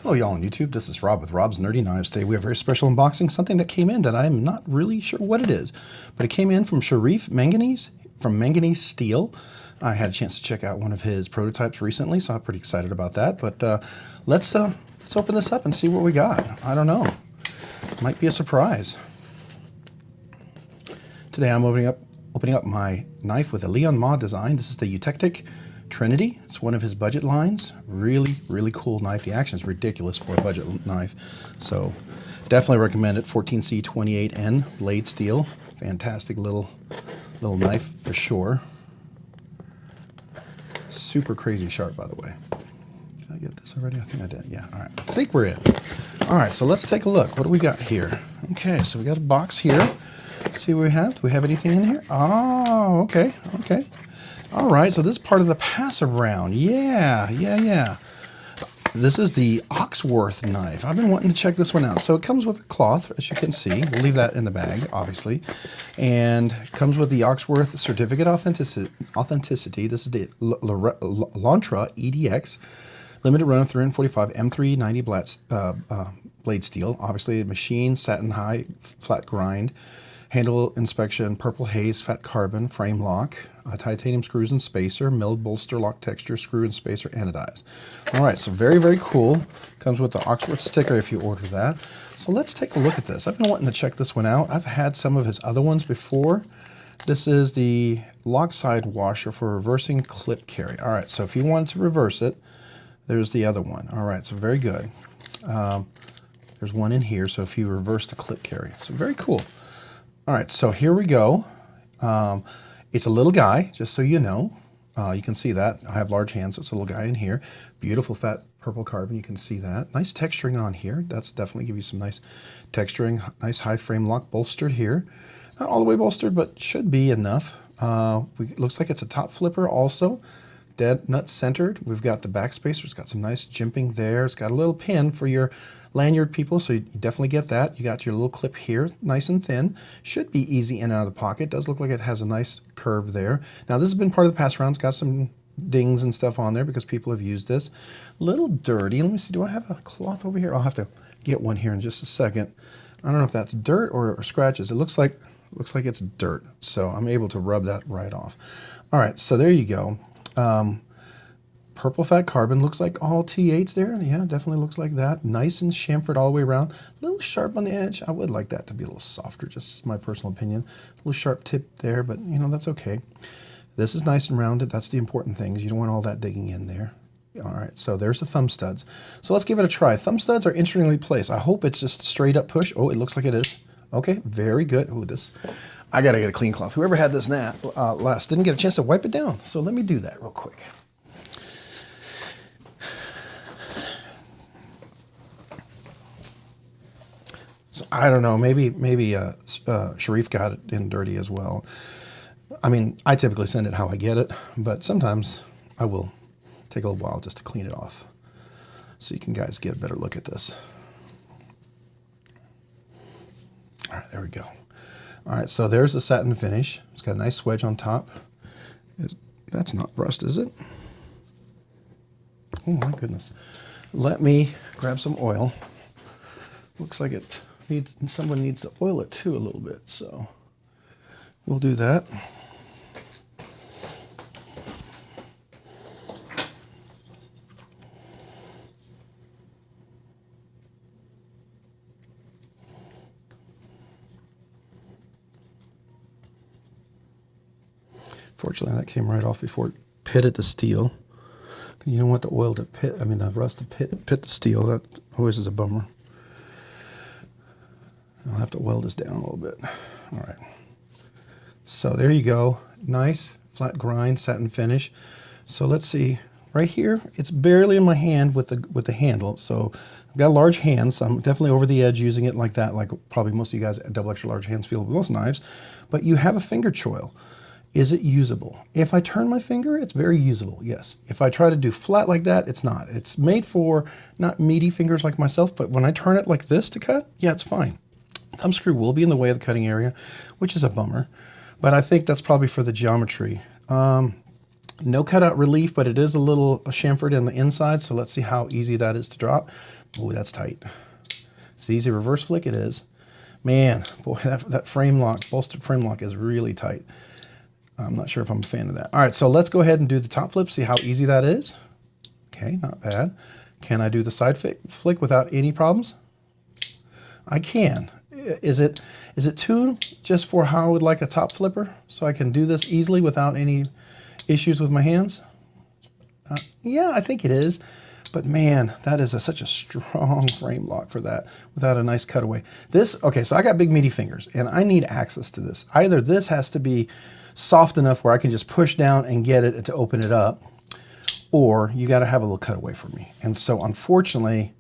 Hello y'all on YouTube, this is Rob with Rob's Nerdy Knives. Today we have a very special unboxing, something that came in that I'm not really sure what it is, but it came in from Sharif Manganese, from Manganese Steel. I had a chance to check out one of his prototypes recently, so I'm pretty excited about that, but let's open this up and see what we got. I don't know, might be a surprise. Today I'm opening up my knife with a Leon Ma design. This is the Eutectic Trinity. It's one of his budget lines. Really cool knife. The action is ridiculous for a budget knife. So definitely recommend it. 14C28N blade steel. Fantastic little knife for sure. Super crazy sharp, by the way. Did I get this already? I think I did. Yeah. All right. I think we're in. All right. So let's take a look. What do we got here? Okay. So we got a box here. Let's see what we have. Do we have anything in here? Oh, okay. Okay. All right, so this is part of the passive round. Yeah. This is the Ochs Worx knife. I've been wanting to check this one out. So it comes with a cloth, as you can see. We'll leave that in the bag, obviously. And it comes with the Ochs Worx Certificate Authenticity. This is the Lontra EDX, limited run of 345 M390 blade steel. Obviously, machine, satin high, flat grind. Handle inspection, Purple Haze Fat Carbon, frame lock, titanium screws and spacer, milled bolster lock texture, screw and spacer, anodized. All right, so very cool. Comes with the Ochs Worx sticker if you order that. So let's take a look at this. I've been wanting to check this one out. I've had some of his other ones before. This is the lock side washer for reversing clip carry. All right, so if you wanted to reverse it, there's the other one. All right, so very good. There's one in here, so if you reverse the clip carry. So very cool. All right, so here we go. It's a little guy, just so you know. You can see that. I have large hands, so it's a little guy in here. Beautiful fat purple carbon, you can see that. Nice texturing on here. That's definitely give you some nice texturing. Nice high frame lock bolstered here. Not all the way bolstered, but should be enough. Looks like it's a top flipper also. Dead nut centered. We've got the back spacer. It's got some nice jimping there. It's got a little pin for your lanyard people, so you definitely get that. You got your little clip here, nice and thin. Should be easy in and out of the pocket. Does look like it has a nice curve there. Now this has been part of the pass rounds. Got some dings and stuff on there because people have used this. A little dirty. Let me see. Do I have a cloth over here? I'll have to get one here in just a second. I don't know if that's dirt or scratches. It looks like it's dirt, so I'm able to rub that right off. All right, so there you go. Purple Fat Carbon, looks like all T8s there. Yeah, definitely looks like that. Nice and chamfered all the way around. A little sharp on the edge. I would like that to be a little softer, just my personal opinion. A little sharp tip there, but you know, that's okay. This is nice and rounded. That's the important things. You don't want all that digging in there. All right, so there's the thumb studs. So let's give it a try. Thumb studs are interestingly placed. I hope it's just a straight up push. Oh, it looks like it is. Okay, very good. Oh, I gotta get a clean cloth. Whoever had this last didn't get a chance to wipe it down. So let me do that real quick. So I don't know, maybe Sharif got it in dirty as well. I mean, I typically send it how I get it, but sometimes I will take a little while just to clean it off so you can guys get a better look at this. All right, there we go. All right, so there's the satin finish. It's got a nice wedge on top. That's not rust, is it? Oh my goodness. Let me grab some oil. Looks like someone needs to oil it too a little bit, so we'll do that. Fortunately, that came right off before it pitted the steel. You don't want the oil to the rust to pit the steel. That always is a bummer. I'll have to weld this down a little bit. All right. So there you go. Nice flat grind satin finish. So let's see. Right here, it's barely in my hand with the handle. So I've got large hands. So I'm definitely over the edge using it like that, like probably most of you guys double extra large hands feel with most knives. But you have a finger choil. Is it usable? If I turn my finger, it's very usable, yes. If I try to do flat like that, it's not. It's made for not meaty fingers like myself, but when I turn it like this to cut, yeah, it's fine. Thumb screw will be in the way of the cutting area, which is a bummer, but I think that's probably for the geometry. No cutout relief, but it is a little chamfered in the inside, so let's see how easy that is to drop. Oh, that's tight. It's easy reverse flick, it is. Man, boy, that frame lock, bolstered frame lock is really tight. I'm not sure if I'm a fan of that. All right, so let's go ahead and do the top flip, see how easy that is. Okay, not bad. Can I do the side flick without any problems? I can. Is it tuned just for how I would like a top flipper? So I can do this easily without any issues with my hands? Yeah, I think it is. But man, that is such a strong frame lock for that without a nice cutaway. Okay, so I got big meaty fingers and I need access to this. Either this has to be soft enough where I can just push down and get it to open it up, or you got to have a little cutaway for me. And so unfortunately,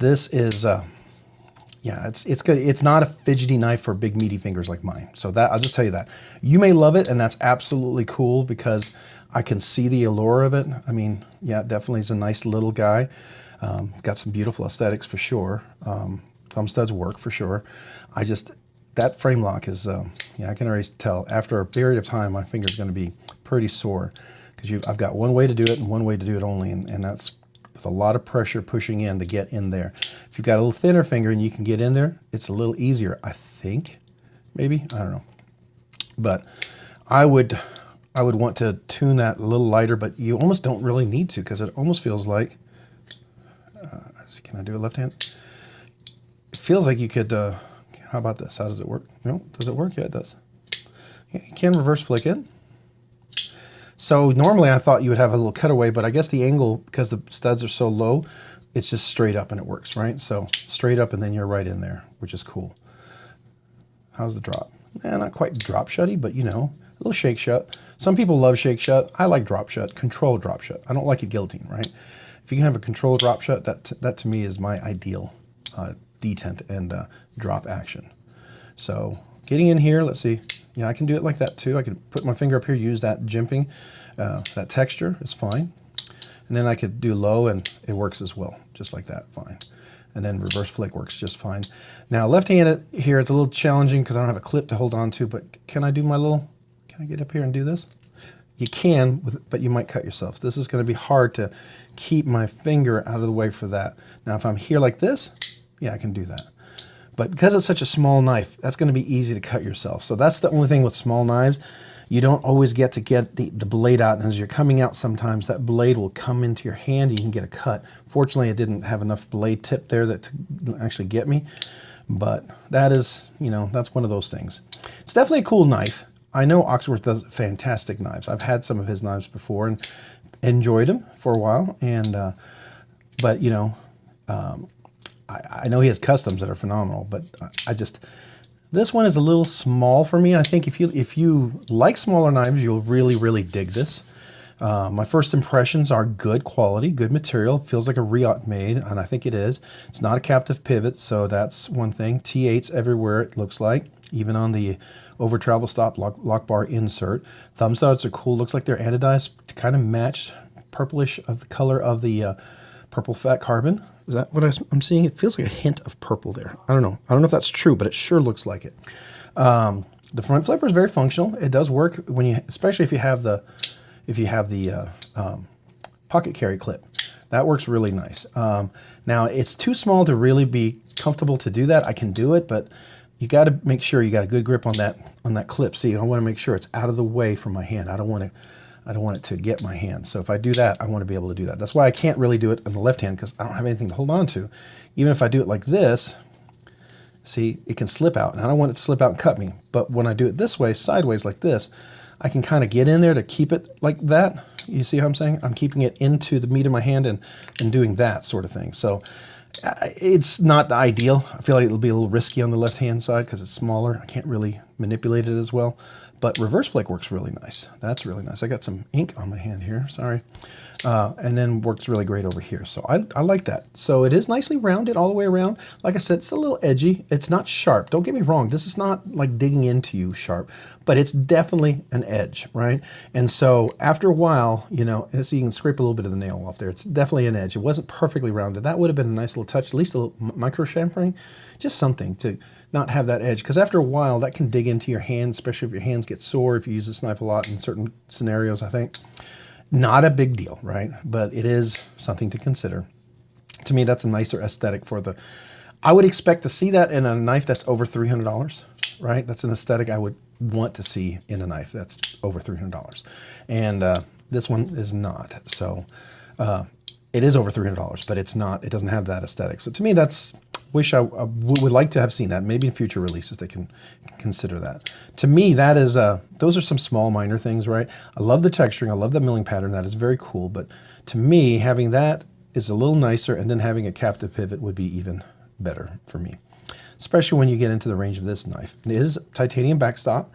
this is, yeah, it's good. It's not a fidgety knife for big meaty fingers like mine. So that, I'll just tell you that. You may love it and that's absolutely cool because I can see the allure of it. I mean, yeah, it definitely is a nice little guy. Got some beautiful aesthetics for sure. Thumb studs work for sure. That frame lock is, yeah, I can already tell after a period of time, my finger's going to be pretty sore because I've got one way to do it and one way to do it only. And that's with a lot of pressure pushing in to get in there. If you've got a little thinner finger and you can get in there, it's a little easier, I think, maybe, I don't know. But I would want to tune that a little lighter, but you almost don't really need to because it almost feels like, can I do it left hand? It feels like you could, how about this? How does it work? No, does it work? Yeah, it does. Yeah, you can reverse flick it. So normally I thought you would have a little cutaway, but I guess the angle, because the studs are so low, it's just straight up and it works, right? So straight up and then you're right in there, which is cool. How's the drop? Not quite drop shutty, but you know, a little shake shut. Some people love shake shut. I like drop shut, control drop shut. I don't like it guillotine, right? If you can have a control drop shut, that to me is my ideal detent and drop action. So getting in here, let's see. Yeah, I can do it like that too. I can put my finger up here, use that jimping. That texture is fine. And then I could do low and it works as well, just like that, fine. And then reverse flick works just fine. Now left-handed here, it's a little challenging because I don't have a clip to hold on to, but can I do my little, can I get up here and do this? You can, but you might cut yourself. This is going to be hard to keep my finger out of the way for that. Now if I'm here like this, yeah, I can do that. But because it's such a small knife, that's going to be easy to cut yourself. So that's the only thing with small knives. You don't always get to get the blade out. And as you're coming out, sometimes that blade will come into your hand and you can get a cut. Fortunately, I didn't have enough blade tip there to actually get me. But that is, you know, that's one of those things. It's definitely a cool knife. I know Ochs Worx does fantastic knives. I've had some of his knives before and enjoyed them for a while. And but, you know, I know he has customs that are phenomenal, but this one is a little small for me. I think if you like smaller knives, you'll really, really dig this. My first impressions are good quality, good material. It feels like a Riot made, and I think it is. It's not a captive pivot, so that's one thing. T8s everywhere, it looks like, even on the over travel stop lock bar insert. Thumb studs are cool. Looks like they're anodized to kind of match purplish of the color of the Purple Fat Carbon. Is that what I'm seeing? It feels like a hint of purple there. I don't know. I don't know if that's true, but it sure looks like it. The front flipper is very functional. It does work when you, especially if you have the pocket carry clip. That works really nice. Now it's too small to really be comfortable to do that. I can do it, but you got to make sure you got a good grip on that clip. See, I want to make sure it's out of the way from my hand. I don't want it to get my hand. So if I do that, I want to be able to do that. That's why I can't really do it on the left hand because I don't have anything to hold on to. Even if I do it like this, see, it can slip out. And I don't want it to slip out and cut me. But when I do it this way, sideways like this, I can kind of get in there to keep it like that. You see how I'm saying? I'm keeping it into the meat of my hand and doing that sort of thing. So it's not the ideal. I feel like it'll be a little risky on the left-hand side because it's smaller. I can't really manipulate it as well. But reverse flick works really nice. That's really nice. I got some ink on my hand here, sorry. And then works really great over here. So I like that. So it is nicely rounded all the way around. Like I said, it's a little edgy. It's not sharp. Don't get me wrong. This is not like digging into you sharp, but it's definitely an edge, right? And so after a while, you know, so you can scrape a little bit of the nail off there. It's definitely an edge. It wasn't perfectly rounded. That would have been a nice little touch, at least a little micro chamfering, just something to not have that edge. Because after a while, that can dig into your hands, especially if your hands get sore, if you use this knife a lot in certain scenarios, I think. Not a big deal, right? But it is something to consider. To me, that's a nicer aesthetic for the, I would expect to see that in a knife that's over $300, right? That's an aesthetic I would want to see in a knife that's over $300. And this one is not. So it is over $300, but it's not, it doesn't have that aesthetic. So to me, that's, wish I would like to have seen that. Maybe in future releases they can consider that. To me, that is, those are some small minor things, right? I love the texturing, I love the milling pattern, that is very cool. But to me, having that is a little nicer, and then having a captive pivot would be even better for me, especially when you get into the range of this knife. It is titanium backstop.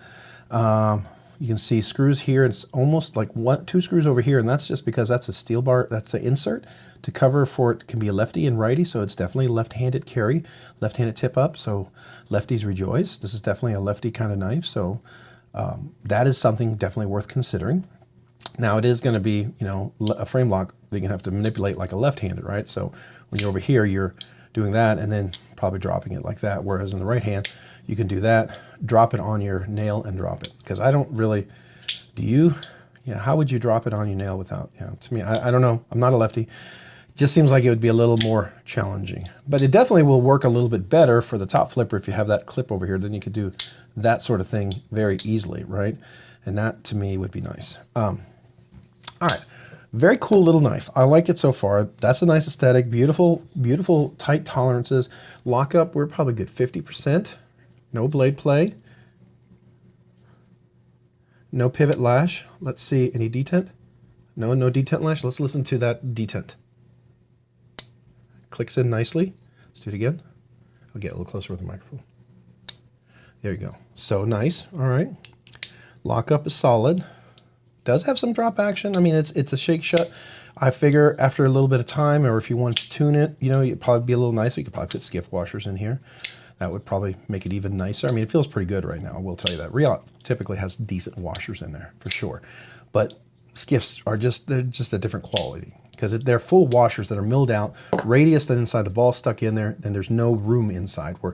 You can see screws here. It's almost like two screws over here, and that's just because that's a steel bar, that's an insert to cover for it. Can be a lefty and righty, so it's definitely left-handed carry, left-handed tip up, so lefties rejoice. This is definitely a lefty kind of knife, so that is something definitely worth considering. Now it is going to be, you know, a frame lock that you're going to have to manipulate like a left-handed, right? So when you're over here, you're doing that and then probably dropping it like that, whereas in the right hand, you can do that, drop it on your nail and drop it. Because I don't really, do you? Yeah, how would you drop it on your nail without, you know, to me, I don't know. I'm not a lefty. Just seems like it would be a little more challenging. But it definitely will work a little bit better for the top flipper if you have that clip over here. Then you could do that sort of thing very easily, right? And that, to me, would be nice. All right. Very cool little knife. I like it so far. That's a nice aesthetic. Beautiful, beautiful tight tolerances. Lockup, we're probably good 50%. No blade play. No pivot lash. Let's see, any detent? No, no detent lash. Let's listen to that detent. Clicks in nicely. Let's do it again. I'll get a little closer with the microphone. There you go. So nice. All right. Lockup is solid. Does have some drop action. I mean, it's a shake shut. I figure after a little bit of time, or if you want to tune it, you know, it'd probably be a little nicer. You could probably put Skiff washers in here. That would probably make it even nicer. I mean, it feels pretty good right now, I will tell you that. Real typically has decent washers in there, for sure. But Skiffs are they're just a different quality, because they're full washers that are milled out, radius that inside the ball stuck in there, and there's no room inside, where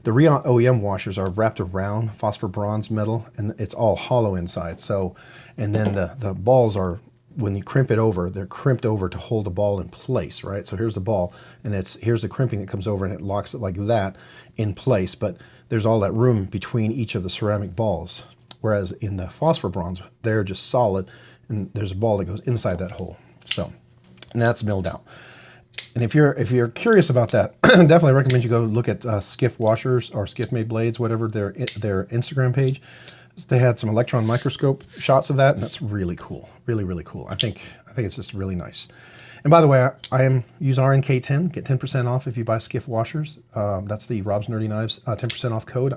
the real OEM washers are wrapped around phosphor bronze metal, and it's all hollow inside. So, and then the balls are, when you crimp it over, they're crimped over to hold the ball in place, right? So here's the ball, and here's the crimping that comes over, and it locks it like that in place, but there's all that room between each of the ceramic balls. Whereas in the phosphor bronze, they're just solid, and there's a ball that goes inside that hole. So, and that's milled out. And if you're curious about that, definitely recommend you go look at Skiff washers or Skiff made blades, whatever, their Instagram page. They had some electron microscope shots of that, and that's really cool. Really, really cool. I think it's just really nice. And by the way, I use RNK10, get 10% off if you buy Skiff washers. That's the Rob's Nerdy Knives 10% off code.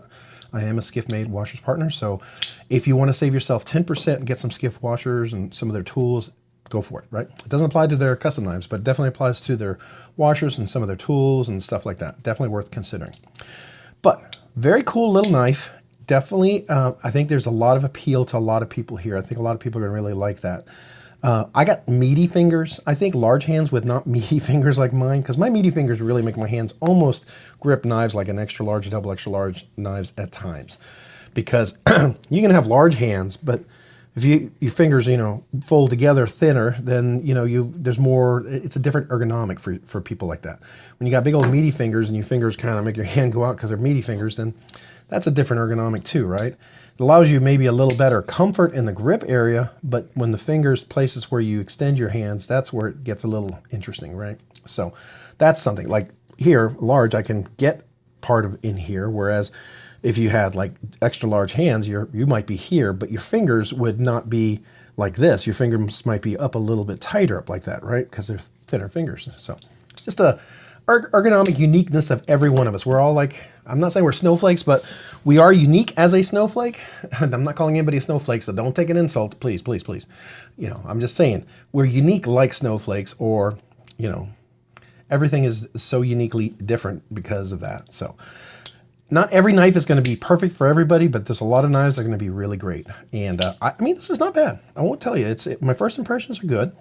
I am a Skiff made washers partner, so if you want to save yourself 10% and get some Skiff washers and some of their tools, go for it, right? It doesn't apply to their custom knives, but it definitely applies to their washers and some of their tools and stuff like that. Definitely worth considering. But very cool little knife. Definitely, I think there's a lot of appeal to a lot of people here. I think a lot of people are gonna really like that. I got meaty fingers. I think large hands with not meaty fingers like mine, because my meaty fingers really make my hands almost grip knives like an extra large, double extra large knives at times. Because you can have large hands, but if your fingers, you know, fold together thinner, then, you know, there's more, it's a different ergonomic for people like that. When you got big old meaty fingers and your fingers kind of make your hand go out because they're meaty fingers, then that's a different ergonomic too, right? It allows you maybe a little better comfort in the grip area, but when the fingers, places where you extend your hands, that's where it gets a little interesting, right? So that's something. Like here, large, I can get part of in here, whereas if you had like extra large hands, you might be here, but your fingers would not be like this. Your fingers might be up a little bit tighter up like that, right? Because they're thinner fingers. So just a ergonomic uniqueness of every one of us. We're all like, I'm not saying we're snowflakes, but we are unique as a snowflake. I'm not calling anybody a snowflake, so don't take an insult, please, please, please. You know, I'm just saying we're unique like snowflakes, or, you know, everything is so uniquely different because of that. So not every knife is going to be perfect for everybody, but there's a lot of knives that are going to be really great. And I mean, this is not bad. I won't tell you. My first impressions are good.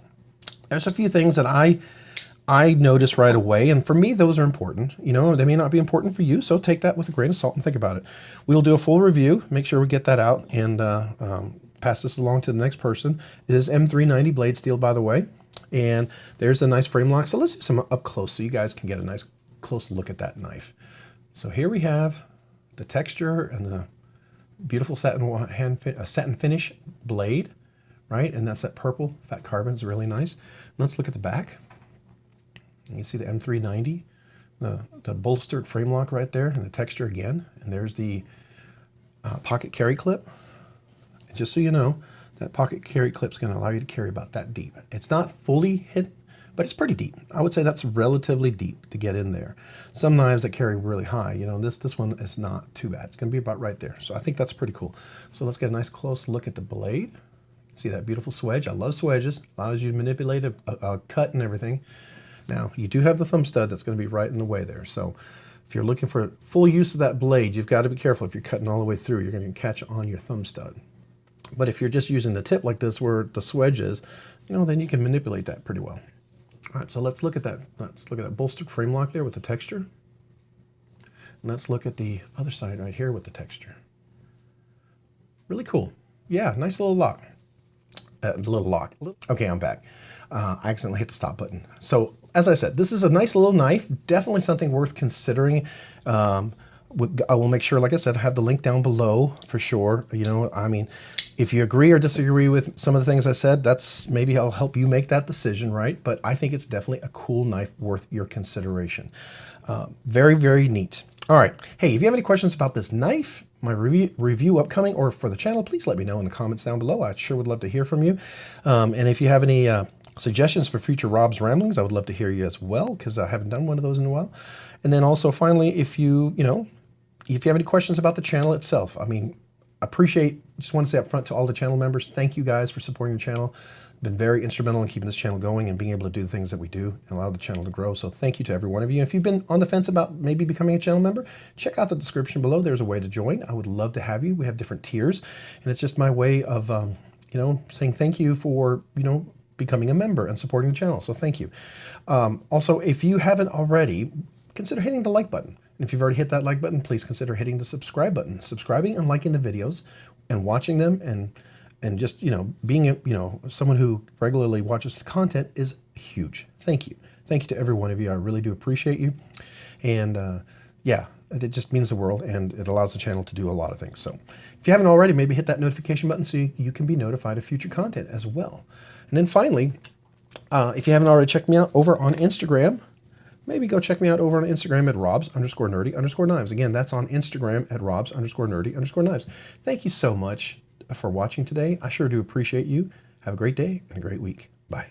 There's a few things that I notice right away, and for me, those are important. You know, they may not be important for you, so take that with a grain of salt and think about it. We'll do a full review, make sure we get that out, and pass this along to the next person. It is M390 blade steel, by the way. And there's a nice frame lock. So let's do some up close so you guys can get a nice close look at that knife. So here we have the texture and the beautiful satin finish blade, right? And that's that purple fat carbon is really nice. Let's look at the back. You can see the M390, the bolstered frame lock right there, and the texture again. And there's the pocket carry clip. And just so you know, that pocket carry clip is going to allow you to carry about that deep. It's not fully hidden, but it's pretty deep. I would say that's relatively deep to get in there. Some knives that carry really high, you know, this one is not too bad. It's going to be about right there. So I think that's pretty cool. So let's get a nice close look at the blade. See that beautiful swedge? I love swedges. Allows you to manipulate a cut and everything. Now, you do have the thumb stud that's going to be right in the way there. So if you're looking for full use of that blade, you've got to be careful. If you're cutting all the way through, you're going to catch on your thumb stud. But if you're just using the tip like this where the swedge is, you know, then you can manipulate that pretty well. All right, so let's look at that. Let's look at that bolstered frame lock there with the texture. And let's look at the other side right here with the texture. Really cool. Yeah, nice little lock. Okay, I'm back. I accidentally hit the stop button. So as I said, this is a nice little knife. Definitely something worth considering. I will make sure, like I said, I have the link down below for sure. You know, I mean, if you agree or disagree with some of the things I said, that's maybe I'll help you make that decision, right? But I think it's definitely a cool knife worth your consideration. Very, very neat. All right. Hey, if you have any questions about this knife, my review upcoming, or for the channel, please let me know in the comments down below. I sure would love to hear from you. And if you have any suggestions for future Rob's Ramblings, I would love to hear you as well, because I haven't done one of those in a while. And then also, finally, if you have any questions about the channel itself, I mean, just want to say up front to all the channel members, thank you guys for supporting the channel. Been very instrumental in keeping this channel going and being able to do the things that we do and allow the channel to grow. So thank you to every one of you. If you've been on the fence about maybe becoming a channel member, check out the description below. There's a way to join. I would love to have you. We have different tiers, and it's just my way of, saying thank you for, becoming a member and supporting the channel. So thank you. Also, if you haven't already, consider hitting the like button. And if you've already hit that like button, please consider hitting the subscribe button. Subscribing and liking the videos and watching them and just, being, someone who regularly watches the content is huge. Thank you. Thank you to every one of you. I really do appreciate you. And yeah, it just means the world, and it allows the channel to do a lot of things. So if you haven't already, maybe hit that notification button so you can be notified of future content as well. And then finally, if you haven't already checked me out over on Instagram, maybe go check me out over on Instagram at robs_nerdy_knives. Again, that's on Instagram at robs_nerdy_knives. Thank you so much for watching today. I sure do appreciate you. Have a great day and a great week.